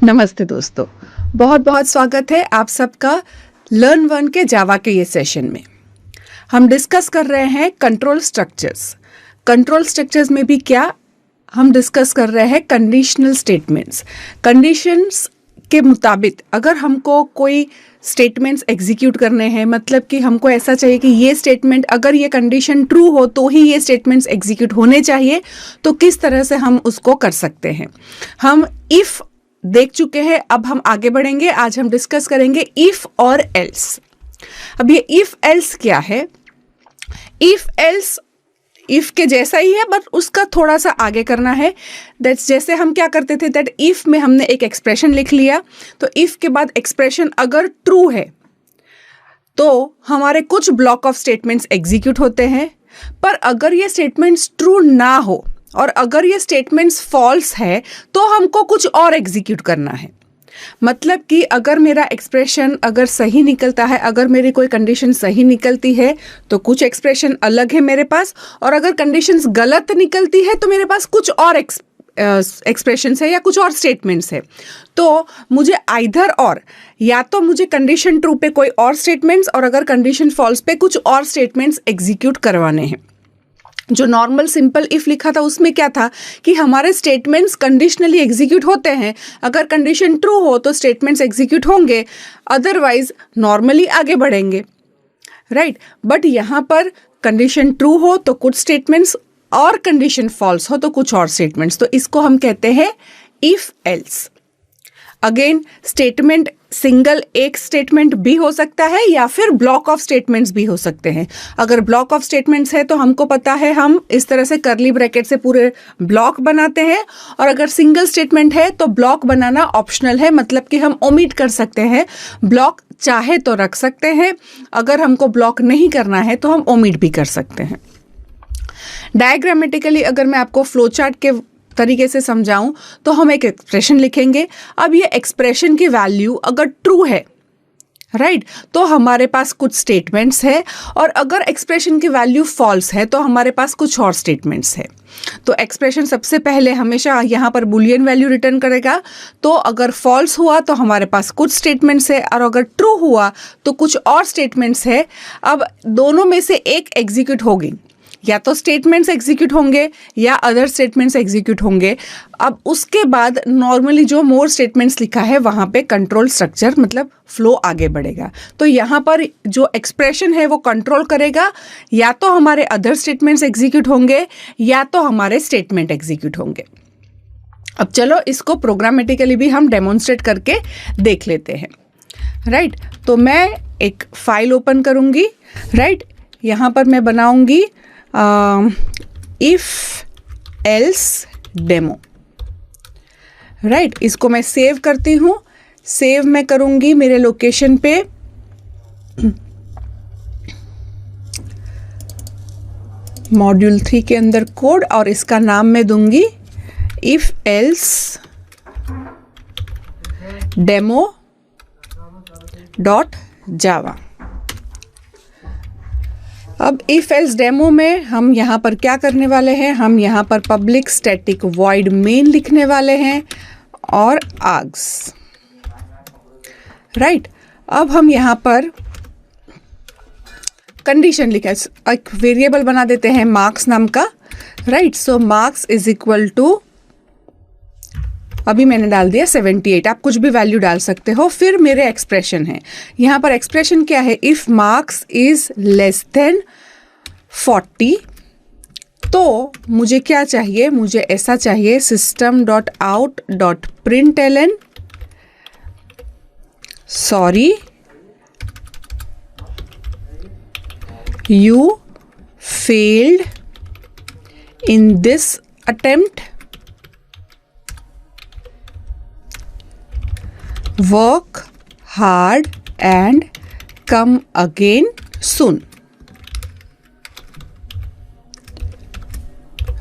नमस्ते दोस्तों, बहुत बहुत स्वागत है आप सबका लर्न वन के जावा के ये सेशन में। हम डिस्कस कर रहे हैं कंट्रोल स्ट्रक्चर्स। कंट्रोल स्ट्रक्चर्स में भी क्या हम डिस्कस कर रहे हैं? Conditional statements. कंडीशंस के मुताबिक अगर हमको कोई स्टेटमेंट्स एग्जीक्यूट करने हैं, मतलब कि हमको ऐसा चाहिए कि ये स्टेटमेंट, अगर ये कंडीशन ट्रू हो तो ही ये स्टेटमेंट्स एग्जीक्यूट होने चाहिए, तो किस तरह से हम उसको कर सकते हैं। हम इफ़ देख चुके हैं, अब हम आगे बढ़ेंगे। आज हम डिस्कस करेंगे इफ और एल्स। अब ये इफ एल्स क्या है? इफ एल्स इफ के जैसा ही है, बट उसका थोड़ा सा आगे करना है। दैट्स जैसे हम क्या करते थे, दैट इफ में हमने एक एक्सप्रेशन लिख लिया, तो इफ के बाद एक्सप्रेशन अगर ट्रू है तो हमारे कुछ ब्लॉक ऑफ स्टेटमेंट्स एग्जीक्यूट होते हैं। पर अगर ये स्टेटमेंट्स ट्रू ना हो और अगर ये स्टेटमेंट्स फॉल्स है तो हमको कुछ और एग्जीक्यूट करना है। मतलब कि अगर मेरा एक्सप्रेशन अगर सही निकलता है, अगर मेरी कोई कंडीशन सही निकलती है तो कुछ एक्सप्रेशन अलग है मेरे पास, और अगर कंडीशंस गलत निकलती है तो मेरे पास कुछ और एक्सप्रेशंस है या कुछ और स्टेटमेंट्स है। तो मुझे आइदर और, या तो मुझे कंडीशन ट्रू पे कोई और स्टेटमेंट्स और अगर कंडीशन फॉल्स पे कुछ और स्टेटमेंट्स एग्जीक्यूट करवाने हैं। जो नॉर्मल सिंपल इफ लिखा था उसमें क्या था कि हमारे स्टेटमेंट्स कंडीशनली एग्जीक्यूट होते हैं। अगर कंडीशन ट्रू हो तो स्टेटमेंट्स एग्जीक्यूट होंगे, अदरवाइज नॉर्मली आगे बढ़ेंगे, राइट। बट यहाँ पर कंडीशन ट्रू हो तो कुछ स्टेटमेंट्स और कंडीशन फॉल्स हो तो कुछ और स्टेटमेंट्स, तो इसको हम कहते हैं if else. Again statement single एक स्टेटमेंट भी हो सकता है या फिर ब्लॉक ऑफ स्टेटमेंट्स भी हो सकते हैं। अगर ब्लॉक ऑफ स्टेटमेंट्स है तो हमको पता है हम इस तरह से कर्ली ब्रैकेट से पूरे ब्लॉक बनाते हैं, और अगर सिंगल स्टेटमेंट है तो ब्लॉक बनाना ऑप्शनल है, मतलब कि हम ओमिट कर सकते हैं। ब्लॉक चाहे तो रख सकते हैं, अगर हमको ब्लॉक नहीं करना है तो हम ओमिट भी कर सकते हैं। डायग्रामेटिकली अगर मैं आपको फ्लो चार्ट के तरीके से समझाऊं तो हम एक एक्सप्रेशन लिखेंगे। अब ये एक्सप्रेशन की वैल्यू अगर ट्रू है, राइट, तो हमारे पास कुछ स्टेटमेंट्स है, और अगर एक्सप्रेशन की वैल्यू फॉल्स है तो हमारे पास कुछ और स्टेटमेंट्स है। तो एक्सप्रेशन सबसे पहले हमेशा यहाँ पर बुलियन वैल्यू रिटर्न करेगा। तो अगर फॉल्स हुआ तो हमारे पास कुछ स्टेटमेंट्स है, और अगर ट्रू हुआ तो कुछ और स्टेटमेंट्स है। अब दोनों में से एक एग्जीक्यूट होगी, या तो स्टेटमेंट्स एग्जीक्यूट होंगे या अदर स्टेटमेंट्स एग्जीक्यूट होंगे। अब उसके बाद नॉर्मली जो मोर स्टेटमेंट्स लिखा है वहाँ पे कंट्रोल स्ट्रक्चर मतलब फ्लो आगे बढ़ेगा। तो यहाँ पर जो एक्सप्रेशन है वो कंट्रोल करेगा, या तो हमारे अदर स्टेटमेंट्स एग्जीक्यूट होंगे या तो हमारे स्टेटमेंट एग्जीक्यूट होंगे। अब चलो इसको प्रोग्रामेटिकली भी हम डेमोन्स्ट्रेट करके देख लेते हैं, राइट। तो मैं एक फाइल ओपन करूँगी, राइट। यहाँ पर मैं बनाऊँगी इफ एल्स डेमो, राइट। इसको मैं सेव करती हूँ। सेव मैं करूँगी मेरे लोकेशन पे मॉड्यूल 3 के अंदर कोड, और इसका नाम मैं दूंगी इफ एल्स डेमो .java। अब इफ एल्स डेमो में हम यहाँ पर क्या करने वाले हैं, हम यहाँ पर पब्लिक स्टैटिक वॉइड मेन लिखने वाले हैं और आर्ग्स, राइट। अब हम यहाँ पर कंडीशन लिखा, एक वेरिएबल बना देते हैं मार्क्स नाम का, right. So marks is equal to, अभी मैंने डाल दिया 78, आप कुछ भी वैल्यू डाल सकते हो। फिर मेरे एक्सप्रेशन है, यहाँ पर एक्सप्रेशन क्या है, if marks is less than 40, तो मुझे क्या चाहिए, मुझे ऐसा चाहिए system.out.println sorry you failed in this attempt, work hard and come again soon,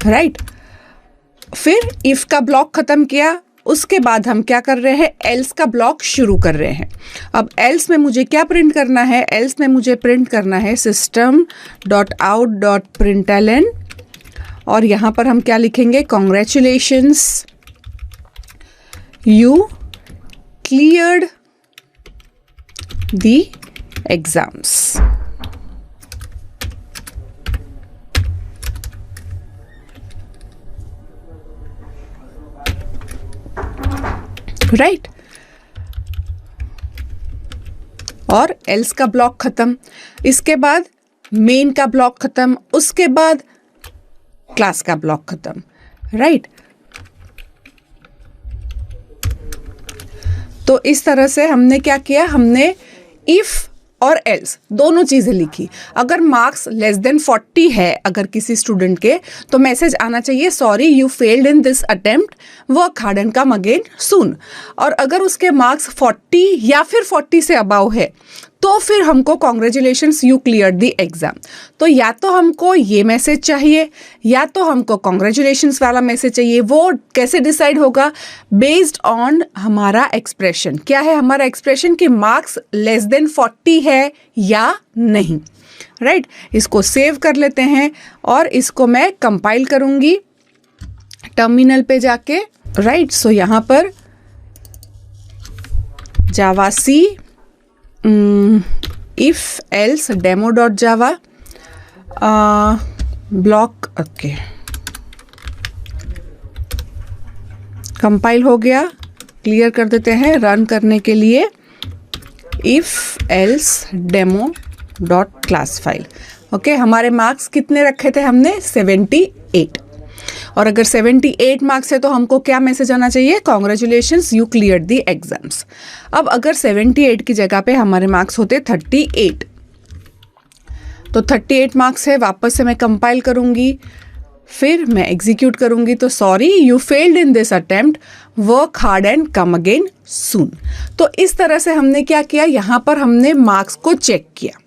right. फिर इफ का ब्लॉक खत्म किया, उसके बाद हम क्या कर रहे हैं, एल्स का ब्लॉक शुरू कर रहे हैं। अब एल्स में मुझे क्या प्रिंट करना है, एल्स में मुझे प्रिंट करना है system.out.println, और यहाँ पर हम क्या लिखेंगे, congratulations you cleared the exams. Right और एल्स का ब्लॉक खत्म, इसके बाद मेन का ब्लॉक खत्म, उसके बाद क्लास का ब्लॉक खत्म. राइट तो इस तरह से हमने क्या किया, हमने इफ और एल्स दोनों चीजें लिखी. अगर मार्क्स लेस देन 40 है अगर किसी स्टूडेंट के, तो मैसेज आना चाहिए sorry you failed in this attempt, work hard and come again सून. और अगर उसके मार्क्स 40 या फिर 40 से अबाव है तो फिर हमको congratulations you cleared the exam. तो या तो हमको ये मैसेज चाहिए या तो हमको कॉन्ग्रेचुलेशंस वाला मैसेज चाहिए. वो कैसे डिसाइड होगा, बेस्ड ऑन हमारा एक्सप्रेशन. क्या है हमारा एक्सप्रेशन कि मार्क्स लेस देन 40 है या नहीं. राइट इसको सेव कर लेते हैं और इसको मैं कंपाइल करूंगी टर्मिनल पे जाके. राइट सो यहाँ पर जावा सी if else demo.java block. Okay compile हो गया, क्लियर कर देते हैं. रन करने के लिए if else demo.class file. Okay हमारे मार्क्स कितने रखे थे हमने, 78. और अगर 78 मार्क्स है तो हमको क्या मैसेज आना चाहिए, congratulations you cleared the exams. अब अगर 78 की जगह पे हमारे मार्क्स होते 38, तो 38 मार्क्स है. वापस से मैं कंपाइल करूंगी, फिर मैं एग्जीक्यूट करूंगी. तो sorry you failed in this attempt, work hard and come again सून. तो इस तरह से हमने क्या किया, यहाँ पर हमने मार्क्स को चेक किया.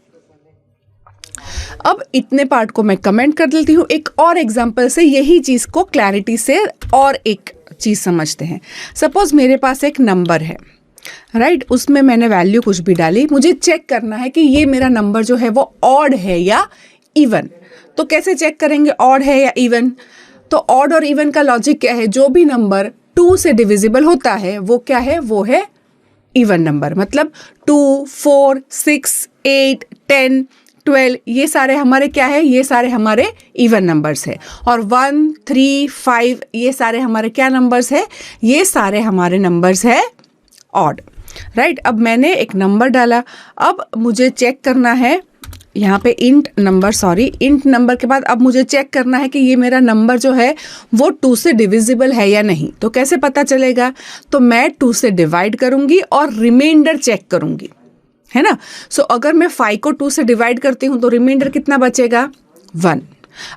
अब इतने पार्ट को मैं कमेंट कर देती हूँ. एक और एग्जांपल से यही चीज को क्लैरिटी से और एक चीज समझते हैं. सपोज मेरे पास एक नंबर है. राइट उसमें मैंने वैल्यू कुछ भी डाली, मुझे चेक करना है कि ये मेरा नंबर जो है वो ऑड है या इवन. तो कैसे चेक करेंगे ऑड है या इवन. तो ऑड और इवन का लॉजिक क्या है, जो भी नंबर 2 से डिविजिबल होता है वो क्या है, वो है इवन नंबर. मतलब 2, 4, 6, 8, 10, 12 ये सारे हमारे क्या है, ये सारे हमारे इवन नंबर्स है. और 1, 3, 5 ये सारे हमारे क्या नंबर्स है, ये सारे हमारे नंबर्स है ऑड. राइट अब मैंने एक नंबर डाला. अब मुझे चेक करना है यहाँ पे इंट नंबर के बाद अब मुझे चेक करना है कि ये मेरा नंबर जो है वो 2 से डिविजिबल है या नहीं. तो कैसे पता चलेगा, तो मैं 2 से डिवाइड करूंगी और रिमाइंडर चेक करूंगी, है ना. सो अगर मैं 5 को 2 से डिवाइड करती हूँ तो रिमाइंडर कितना बचेगा, 1.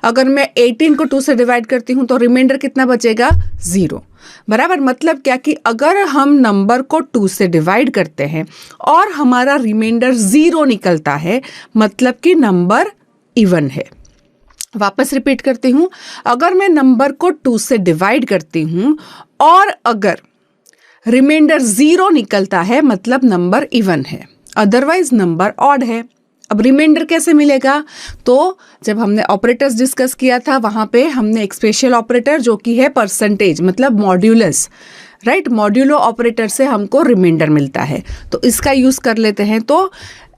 अगर मैं 18 को 2 से डिवाइड करती हूँ तो रिमाइंडर कितना बचेगा, 0. बराबर. मतलब क्या कि अगर हम नंबर को 2 से डिवाइड करते हैं और हमारा रिमाइंडर 0 निकलता है, मतलब कि नंबर इवन है. वापस रिपीट करती हूँ, अगर मैं नंबर को 2 से डिवाइड करती हूँ और अगर रिमाइंडर 0 निकलता है, मतलब नंबर इवन है, अदरवाइज नंबर ऑड है. अब रिमाइंडर कैसे मिलेगा, तो जब हमने ऑपरेटर्स डिस्कस किया था वहां पे हमने एक स्पेशल ऑपरेटर जो कि है परसेंटेज, मतलब मॉड्यूलस. राइट मॉड्यूलो ऑपरेटर से हमको रिमाइंडर मिलता है, तो इसका यूज कर लेते हैं. तो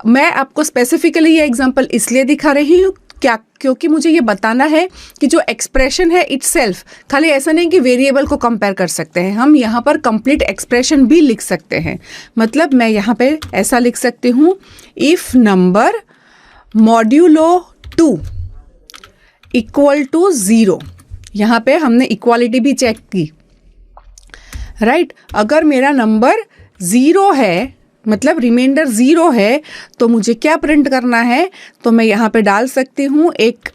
मैं आपको स्पेसिफिकली ये एग्जांपल इसलिए दिखा रही हूँ क्या, क्योंकि मुझे ये बताना है कि जो एक्सप्रेशन है इटसेल्फ, खाली ऐसा नहीं कि वेरिएबल को कंपेयर कर सकते हैं, हम यहाँ पर कंप्लीट एक्सप्रेशन भी लिख सकते हैं. मतलब मैं यहाँ पे ऐसा लिख सकती हूँ, if number modulo 2 equal to 0. यहाँ पे हमने इक्वालिटी भी चेक की. राइट अगर मेरा नंबर 0 है, मतलब रिमाइंडर 0 है, तो मुझे क्या प्रिंट करना है, तो मैं यहाँ पे डाल सकती हूँ एक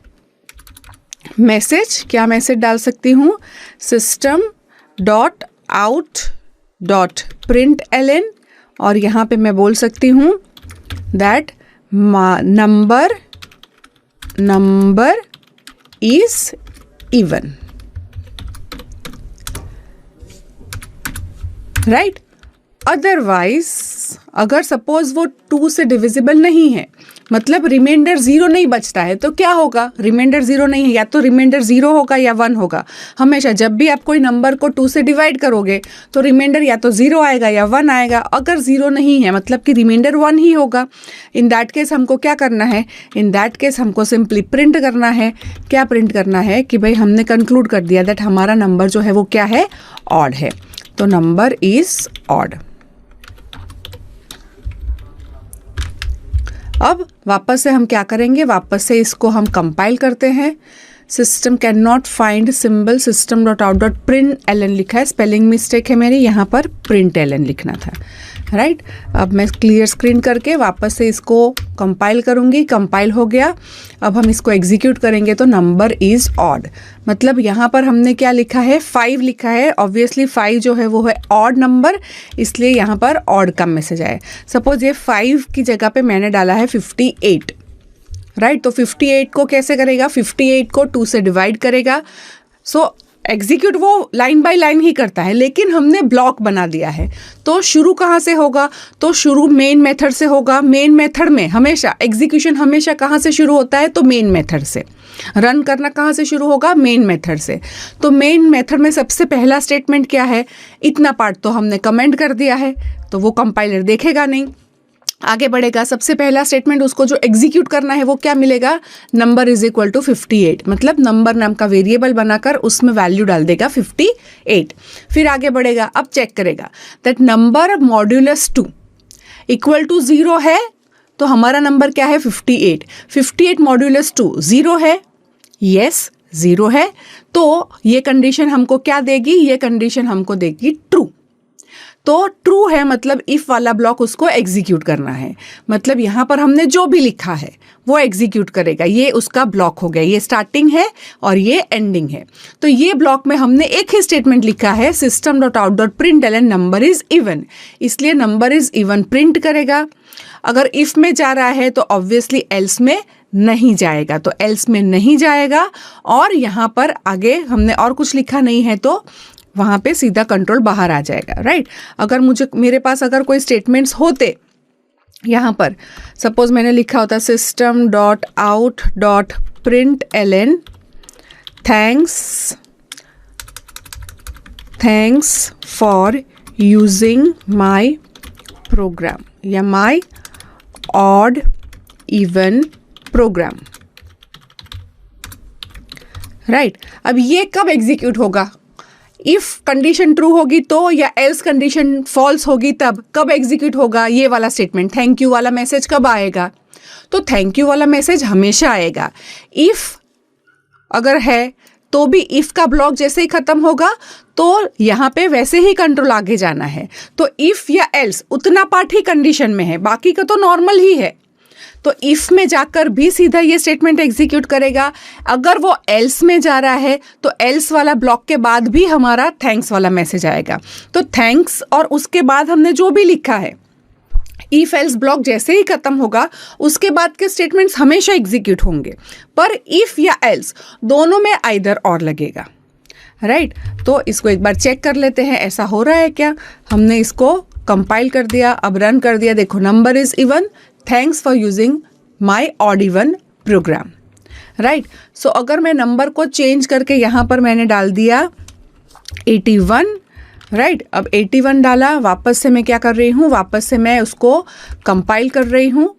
मैसेज. क्या मैसेज डाल सकती हूँ, system.out.println. और यहाँ पे मैं बोल सकती हूँ that number is even. Right otherwise अगर सपोज वो 2 से डिविजिबल नहीं है, मतलब रिमाइंडर 0 नहीं बचता है, तो क्या होगा? रिमाइंडर 0 नहीं है, या तो रिमाइंडर 0 होगा या 1 होगा। हमेशा जब भी आप कोई नंबर को 2 से डिवाइड करोगे तो रिमाइंडर या तो 0 आएगा या 1 आएगा। अगर 0 नहीं है मतलब कि रिमाइंडर 1 ही होगा। इन दैट केस हमको क्या करना है? इन दैट केस हमको सिंपली प्रिंट करना है। क्या प्रिंट करना है? कि भाई हमने कंक्लूड कर दिया दैट हमारा नंबर जो है वो क्या है? ऑड है। तो नंबर इज ऑड। अब वापस से हम क्या करेंगे? वापस से इसको हम कंपाइल करते हैं। System can not find symbol system dot out dot println लिखा है, स्पेलिंग मिस्टेक है मेरी, यहाँ पर प्रिंट एलन लिखना था, राइट। अब मैं क्लियर स्क्रीन करके वापस से इसको कंपाइल करूँगी। कंपाइल हो गया। अब हम इसको एग्जीक्यूट करेंगे तो नंबर इज़ ऑड। मतलब यहाँ पर हमने क्या लिखा है? 5 लिखा है। ऑब्वियसली 5 जो है वो है ऑड नंबर, इसलिए यहाँ पर ऑड का मैसेज आए। सपोज ये 5 की जगह पे मैंने डाला है 58, राइट। तो 58 को कैसे करेगा? 58 को 2 से डिवाइड करेगा। सो एग्जीक्यूट वो लाइन बाय लाइन ही करता है, लेकिन हमने ब्लॉक बना दिया है। तो शुरू कहाँ से होगा? तो शुरू मेन मेथड से होगा। मेन मेथड में हमेशा एग्जीक्यूशन हमेशा कहाँ से शुरू होता है? तो मेन मेथड से। रन करना कहाँ से शुरू होगा? मेन मेथड से। तो मेन मेथड में सबसे पहला स्टेटमेंट क्या है? इतना पार्ट तो हमने कमेंट कर दिया है, तो वो कंपाइलर देखेगा नहीं, आगे बढ़ेगा। सबसे पहला स्टेटमेंट उसको जो एग्जीक्यूट करना है वो क्या मिलेगा? Number is equal to 58। मतलब नंबर नाम का वेरिएबल बनाकर उसमें वैल्यू डाल देगा 58। फिर आगे बढ़ेगा। अब चेक करेगा that number modulus 2 equal to 0 है, तो हमारा नंबर क्या है? 58। 58 मॉड्यूलस 2 0 है, यस 0 है। तो ये कंडीशन हमको क्या देगी? ये कंडीशन हमको देगी ट्रू। तो ट्रू है मतलब इफ वाला ब्लॉक उसको एग्जीक्यूट करना है। मतलब यहाँ पर हमने जो भी लिखा है वो एग्जीक्यूट करेगा। ये उसका ब्लॉक हो गया। ये स्टार्टिंग है और ये एंडिंग है। तो ये ब्लॉक में हमने एक ही स्टेटमेंट लिखा है, system dot out dot println number is even, इसलिए नंबर इज इवन प्रिंट करेगा। अगर इफ में जा रहा है तो ऑब्वियसली एल्स में नहीं जाएगा, तो एल्स में नहीं जाएगा। और यहाँ पर आगे हमने और कुछ लिखा नहीं है तो वहाँ पे सीधा कंट्रोल बाहर आ जाएगा, राइट। अगर मेरे पास अगर कोई स्टेटमेंट्स होते, यहाँ पर सपोज मैंने लिखा होता system dot out dot println thanks for using my program या my odd even program, right. अब ये कब एग्जीक्यूट होगा? इफ कंडीशन ट्रू होगी तो, या एल्स कंडीशन फॉल्स होगी तब। कब एग्जीक्यूट होगा ये वाला स्टेटमेंट? थैंक यू वाला मैसेज कब आएगा? तो थैंक यू वाला मैसेज हमेशा आएगा। इफ अगर है तो भी इफ का ब्लॉक जैसे ही खत्म होगा तो यहाँ पे वैसे ही कंट्रोल आगे जाना है। तो इफ या एल्स उतना पार्ट ही कंडीशन में है, बाकी का तो नॉर्मल ही है। तो इफ में जाकर भी सीधा ये स्टेटमेंट एग्जीक्यूट करेगा। अगर वो एल्स में जा रहा है तो एल्स वाला ब्लॉक के बाद भी हमारा थैंक्स वाला मैसेज आएगा। तो थैंक्स और उसके बाद हमने जो भी लिखा है, इफ एल्स ब्लॉक जैसे ही खत्म होगा उसके बाद के स्टेटमेंट्स हमेशा एग्जीक्यूट होंगे। पर इफ या एल्स दोनों में आइदर और लगेगा, राइट। तो इसको एक बार चेक कर लेते हैं ऐसा हो रहा है क्या। हमने इसको कंपाइल कर दिया, अब रन कर दिया। देखो number is even, thanks for using my odd even program, right. So अगर मैं नंबर को चेंज करके यहाँ पर मैंने डाल दिया 81, राइट। अब 81 डाला, वापस से मैं क्या कर रही हूँ? वापस से मैं उसको कंपाइल कर रही हूँ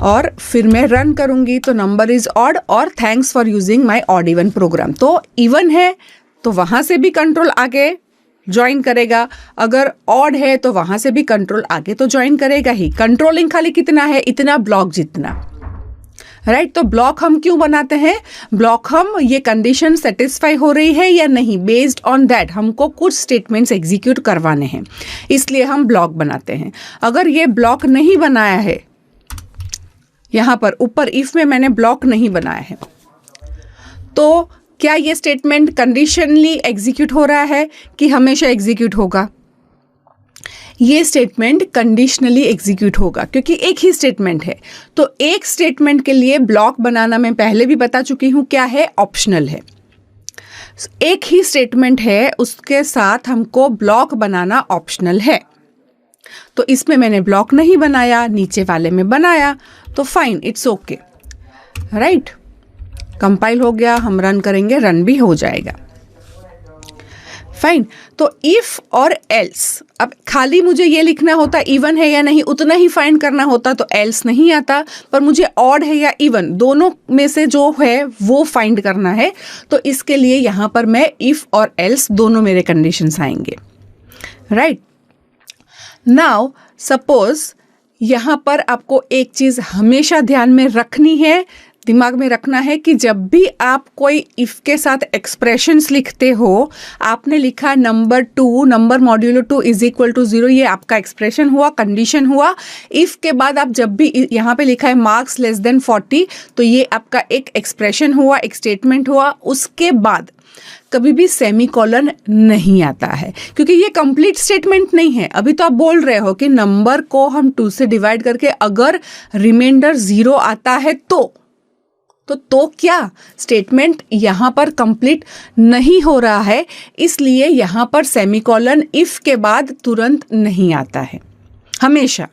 और फिर मैं रन करूँगी तो नंबर इज ऑड और thanks for using my odd even program. तो इवन है तो वहाँ से भी कंट्रोल आगे ज्वाइन करेगा, अगर ऑड है तो वहाँ से भी कंट्रोल आगे तो ज्वाइन करेगा ही। कंट्रोलिंग खाली कितना है? इतना ब्लॉक जितना, राइट। तो ब्लॉक हम क्यों बनाते हैं? ब्लॉक हम ये कंडीशन सेटिस्फाई हो रही है या नहीं, बेस्ड ऑन दैट हमको कुछ स्टेटमेंट्स एग्जीक्यूट करवाने हैं, इसलिए हम ब्लॉक बनाते हैं। अगर ये ब्लॉक नहीं बनाया है, यहाँ पर ऊपर इफ में मैंने ब्लॉक नहीं बनाया है, तो क्या ये स्टेटमेंट कंडीशनली एग्जीक्यूट हो रहा है कि हमेशा एग्जीक्यूट होगा? ये स्टेटमेंट कंडीशनली एग्जीक्यूट होगा क्योंकि एक ही स्टेटमेंट है। तो एक स्टेटमेंट के लिए ब्लॉक बनाना मैं पहले भी बता चुकी हूँ क्या है, ऑप्शनल है। एक ही स्टेटमेंट है उसके साथ हमको ब्लॉक बनाना ऑप्शनल है, तो इसमें मैंने ब्लॉक नहीं बनाया, नीचे वाले में बनाया, तो fine, it's okay, right. Compile हो गया, हम रन करेंगे, रन भी हो जाएगा, फाइन। तो इफ और एल्स, अब खाली मुझे ये लिखना होता इवन है या नहीं, उतना ही फाइंड करना होता, तो एल्स नहीं आता, पर मुझे ऑड है या इवन दोनों में से जो है वो फाइंड करना है, तो इसके लिए यहाँ पर मैं इफ और एल्स दोनों मेरे कंडीशंस आएंगे, राइट। नाउ सपोज यहाँ पर आपको एक चीज़ हमेशा ध्यान में रखनी है, दिमाग में रखना है कि जब भी आप कोई इफ के साथ एक्सप्रेशंस लिखते हो, आपने लिखा number 2, number modulo 2 is equal to 0, ये आपका एक्सप्रेशन हुआ, कंडीशन हुआ। इफ के बाद आप जब भी यहाँ पे लिखा है मार्क्स लेस देन 40, तो ये आपका एक एक्सप्रेशन हुआ, एक स्टेटमेंट हुआ। उसके बाद कभी भी सेमीकोलन नहीं आता है, क्योंकि ये कंप्लीट स्टेटमेंट नहीं है। अभी तो आप बोल रहे हो कि नंबर को हम 2 से डिवाइड करके अगर रिमाइंडर 0 आता है तो क्या स्टेटमेंट यहाँ पर कंप्लीट नहीं हो रहा है, इसलिए यहाँ पर सेमीकोलन इफ के बाद तुरंत नहीं आता है हमेशा,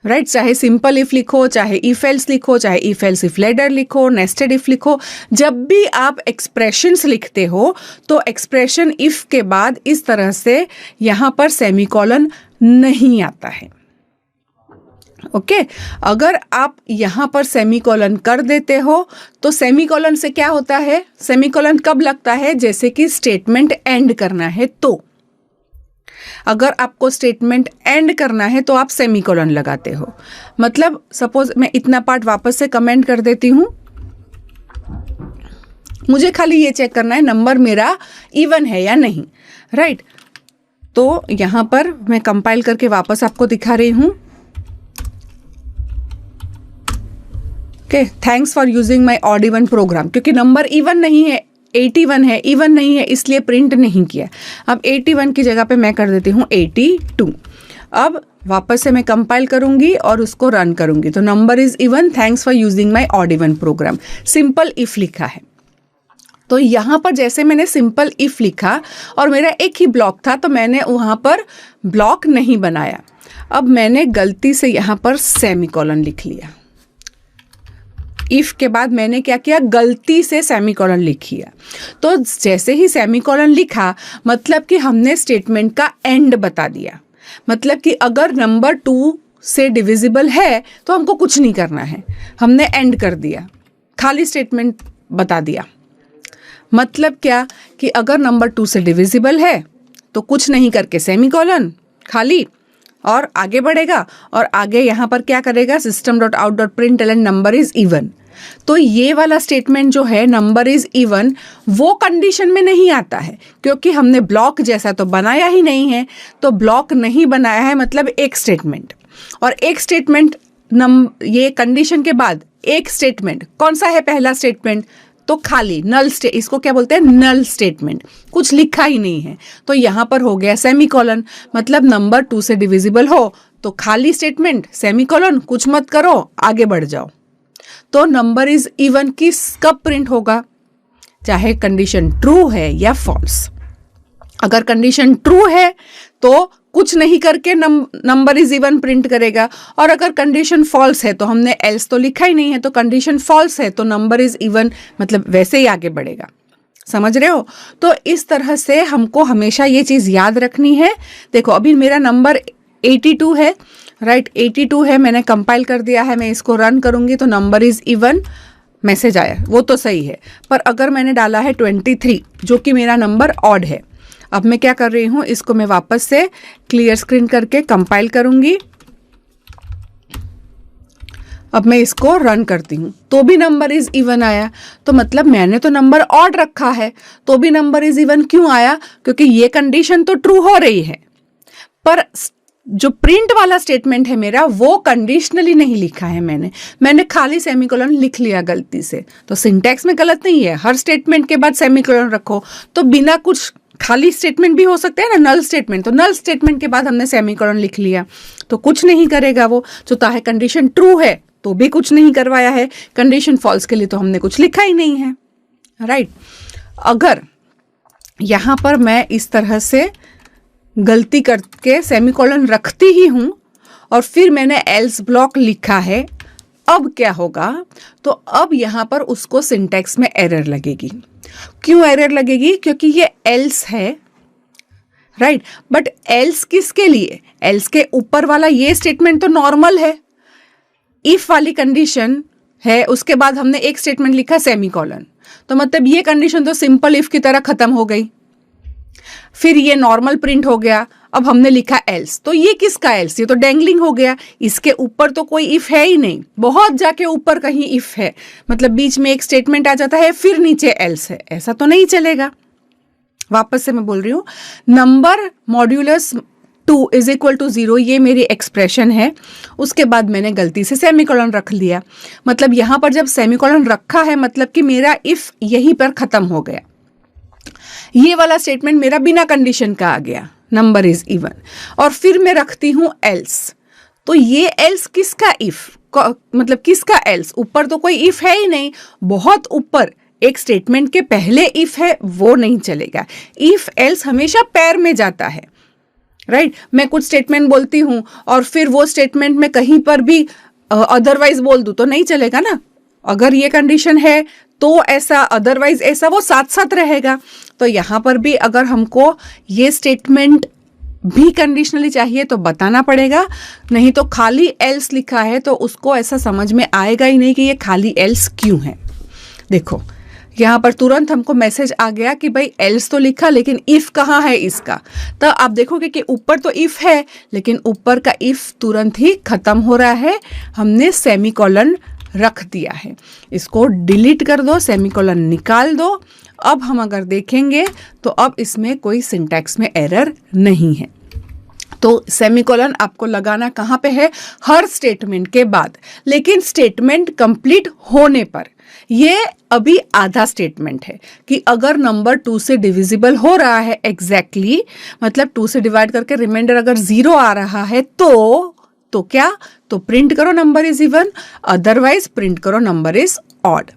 राइट। चाहे सिंपल इफ लिखो, चाहे इफ एल्स लिखो, चाहे इफ एल्स इफ लेटर लिखो, नेस्टेड इफ लिखो, जब भी आप एक्सप्रेशंस लिखते हो तो एक्सप्रेशन इफ के बाद इस तरह से यहाँ पर सेमीकोलन नहीं आता है, ओके। अगर आप यहाँ पर सेमीकोलन कर देते हो तो सेमीकोलन से क्या होता है, सेमीकोलन कब लगता है, जैसे कि स्टेटमेंट एंड करना है, तो अगर आपको स्टेटमेंट एंड करना है तो आप सेमीकोलन लगाते हो। मतलब सपोज मैं इतना पार्ट वापस से कमेंट कर देती हूँ, मुझे खाली ये चेक करना है नंबर मेरा इवन है या नहीं, राइट। तो यहाँ पर मैं कंपाइल करके वापस आपको दिखा रही हूँ। Okay, thanks for using my odd even program, क्योंकि नंबर इवन नहीं है, 81 है, इवन नहीं है, इसलिए प्रिंट नहीं किया। अब 81 की जगह पे मैं कर देती हूँ 82। अब वापस से मैं कंपाइल करूंगी और उसको रन करूंगी, तो number is even, thanks for using my odd even program. Simple if लिखा है, तो यहाँ पर जैसे मैंने सिंपल इफ लिखा और मेरा एक ही ब्लॉक था, तो मैंने वहाँ पर ब्लॉक नहीं बनाया। अब मैंने गलती से यहाँ पर सेमीकोलन लिख लिया। इफ के बाद मैंने क्या किया, गलती से सेमीकोलन लिख लिया। तो जैसे ही सेमीकोलन लिखा, मतलब कि हमने स्टेटमेंट का एंड बता दिया। मतलब कि अगर नंबर 2 से डिविजिबल है तो हमको कुछ नहीं करना है, हमने एंड कर दिया, खाली स्टेटमेंट बता दिया। मतलब क्या कि अगर नंबर 2 से डिविजिबल है तो कुछ नहीं करके सेमीकोलन खाली, और आगे बढ़ेगा, और आगे यहाँ पर क्या करेगा, system.out.println नंबर इज इवन। तो ये वाला स्टेटमेंट जो है नंबर इज इवन, वो कंडीशन में नहीं आता है, क्योंकि हमने ब्लॉक जैसा तो बनाया ही नहीं है। तो ब्लॉक नहीं बनाया है मतलब एक स्टेटमेंट, और एक स्टेटमेंट ये कंडीशन के बाद एक स्टेटमेंट, कौन सा है पहला स्टेटमेंट, तो खाली नल इसको क्या बोलते हैं, नल स्टेटमेंट, कुछ लिखा ही नहीं है। तो यहाँ पर हो गया सेमीकोलन, मतलब नंबर 2 से डिविजिबल हो तो खाली स्टेटमेंट, सेमीकोलन, कुछ मत करो, आगे बढ़ जाओ। तो नंबर इज इवन की कब प्रिंट होगा, चाहे कंडीशन ट्रू है या फॉल्स। अगर कंडीशन ट्रू है तो कुछ नहीं करके नंबर इज इवन प्रिंट करेगा, और अगर कंडीशन फॉल्स है तो हमने एल्स तो लिखा ही नहीं है, तो कंडीशन फॉल्स है तो नंबर इज इवन, मतलब वैसे ही आगे बढ़ेगा। समझ रहे हो? तो इस तरह से हमको हमेशा ये चीज़ याद रखनी है। देखो अभी मेरा नंबर 82 है, राइट, 82 है, मैंने कंपाइल कर दिया है, मैं इसको रन करूंगी तो नंबर इज इवन मैसेज आया, वो तो सही है। पर अगर मैंने डाला है 23 जो कि मेरा नंबर ऑड है, अब मैं क्या कर रही हूँ, इसको मैं वापस से क्लियर स्क्रीन करके कंपाइल करूंगी। अब मैं इसको रन करती हूँ तो भी नंबर इज इवन आया, तो मतलब मैंने तो नंबर ऑड रखा है तो भी नंबर इज इवन क्यों आया, क्योंकि ये कंडीशन तो ट्रू हो रही है, पर जो प्रिंट वाला स्टेटमेंट है मेरा वो कंडीशनली नहीं लिखा है मैंने खाली सेमीकोलन लिख लिया गलती से। तो सिंटैक्स में गलत नहीं है, हर स्टेटमेंट के बाद सेमीकोलन रखो, तो बिना कुछ खाली स्टेटमेंट भी हो सकते हैं ना, नल स्टेटमेंट, तो नल स्टेटमेंट के बाद हमने सेमीकोलन लिख लिया तो कुछ नहीं करेगा वो। जो चाहे कंडीशन ट्रू है तो भी कुछ नहीं करवाया है, कंडीशन फॉल्स के लिए तो हमने कुछ लिखा ही नहीं है, राइट। अगर यहाँ पर मैं इस तरह से गलती करके सेमीकोलन रखती ही हूँ और फिर मैंने एल्स ब्लॉक लिखा है, अब क्या होगा, तो अब यहाँ पर उसको सिंटैक्स में एरर लगेगी। क्यों एरर लगेगी? क्योंकि ये एल्स है, राइट। बट एल्स किसके लिए? एल्स के ऊपर वाला ये स्टेटमेंट तो नॉर्मल है, इफ वाली कंडीशन है, उसके बाद हमने एक स्टेटमेंट लिखा सेमीकोलन, तो मतलब ये कंडीशन तो सिंपल इफ की तरह खत्म हो गई। फिर ये नॉर्मल प्रिंट हो गया, अब हमने लिखा एल्स, तो ये किसका एल्स? ये तो डैंगलिंग हो गया, इसके ऊपर तो कोई इफ है ही नहीं, बहुत जाके ऊपर कहीं इफ है, मतलब बीच में एक स्टेटमेंट आ जाता है फिर नीचे एल्स है, ऐसा तो नहीं चलेगा। वापस से मैं बोल रही हूँ, number modulus 2 is equal to 0, ये मेरी एक्सप्रेशन है, उसके बाद मैंने गलती से सेमीकोलन रख लिया, मतलब यहाँ पर जब सेमीकोलन रखा है मतलब कि मेरा इफ यहीं पर खत्म हो गया। ये वाला स्टेटमेंट मेरा बिना कंडीशन का आ गया, नंबर इज इवन, और फिर मैं रखती हूँ एल्स, तो ये एल्स किसका इफ, मतलब किसका एल्स? ऊपर तो कोई इफ है ही नहीं, बहुत ऊपर एक स्टेटमेंट के पहले इफ है, वो नहीं चलेगा। इफ एल्स हमेशा पैर में जाता है, राइट। मैं कुछ स्टेटमेंट बोलती हूँ और फिर वो स्टेटमेंट में कहीं पर भी अदरवाइज बोल दूँ तो नहीं चलेगा ना। अगर ये कंडीशन है तो ऐसा, अदरवाइज ऐसा, वो साथ साथ रहेगा। तो यहाँ पर भी अगर हमको ये स्टेटमेंट भी कंडीशनली चाहिए तो बताना पड़ेगा, नहीं तो खाली एल्स लिखा है तो उसको ऐसा समझ में आएगा ही नहीं कि ये खाली एल्स क्यों है। देखो यहाँ पर तुरंत हमको मैसेज आ गया कि भाई एल्स तो लिखा लेकिन इफ कहाँ है इसका, तो आप देखोगे कि ऊपर तो इफ है लेकिन ऊपर का इफ तुरंत ही खत्म हो रहा है, हमने सेमीकोलन रख दिया है। इसको डिलीट कर दो, सेमीकोलन निकाल दो। अब हम अगर देखेंगे तो अब इसमें कोई सिंटैक्स में एरर नहीं है। तो सेमीकोलन आपको लगाना कहाँ पे है? हर स्टेटमेंट के बाद, लेकिन स्टेटमेंट कंप्लीट होने पर। ये अभी आधा स्टेटमेंट है कि अगर नंबर 2 से डिविजिबल हो रहा है एग्जैक्टली, मतलब 2 से डिवाइड करके रिमाइंडर अगर 0 आ रहा है तो क्या? तो प्रिंट करो number is even, otherwise print करो नंबर इज ऑड,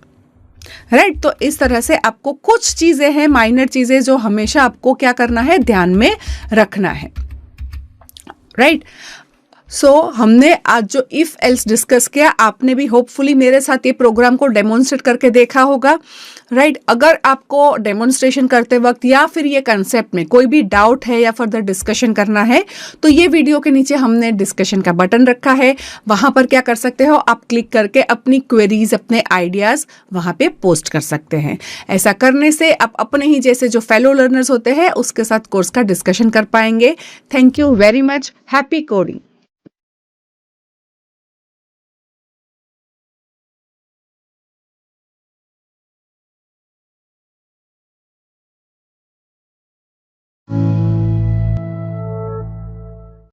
राइट। तो इस तरह से आपको कुछ चीजें हैं, माइनर चीजें, जो हमेशा आपको क्या करना है, ध्यान में रखना है, राइट। सो हमने आज जो इफ एल्स डिस्कस किया, आपने भी होपफुली मेरे साथ ये प्रोग्राम को डेमोन्स्ट्रेट करके देखा होगा, राइट। अगर आपको डेमोन्स्ट्रेशन करते वक्त या फिर ये कंसेप्ट में कोई भी डाउट है या फर्दर डिस्कशन करना है तो ये वीडियो के नीचे हमने डिस्कशन का बटन रखा है, वहां पर क्या कर सकते हो आप, क्लिक करके अपनी क्वेरीज, अपने आइडियाज वहां पे पोस्ट कर सकते हैं। ऐसा करने से आप अपने ही जैसे जो फेलो लर्नर्स होते हैं उसके साथ कोर्स का डिस्कशन कर पाएंगे। Thank you very much. Happy coding.